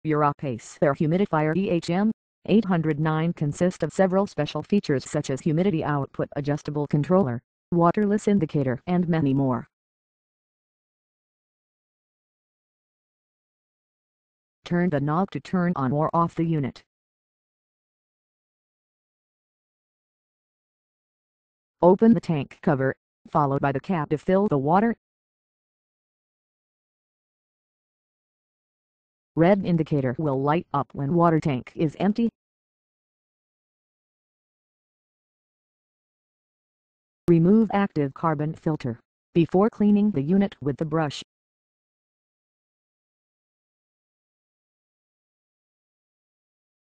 EuropAce Humidifier EHM809 consists of several special features such as humidity output adjustable controller, waterless indicator and many more. Turn the knob to turn on or off the unit. Open the tank cover, followed by the cap to fill the water. Red indicator will light up when water tank is empty. Remove active carbon filter before cleaning the unit with the brush.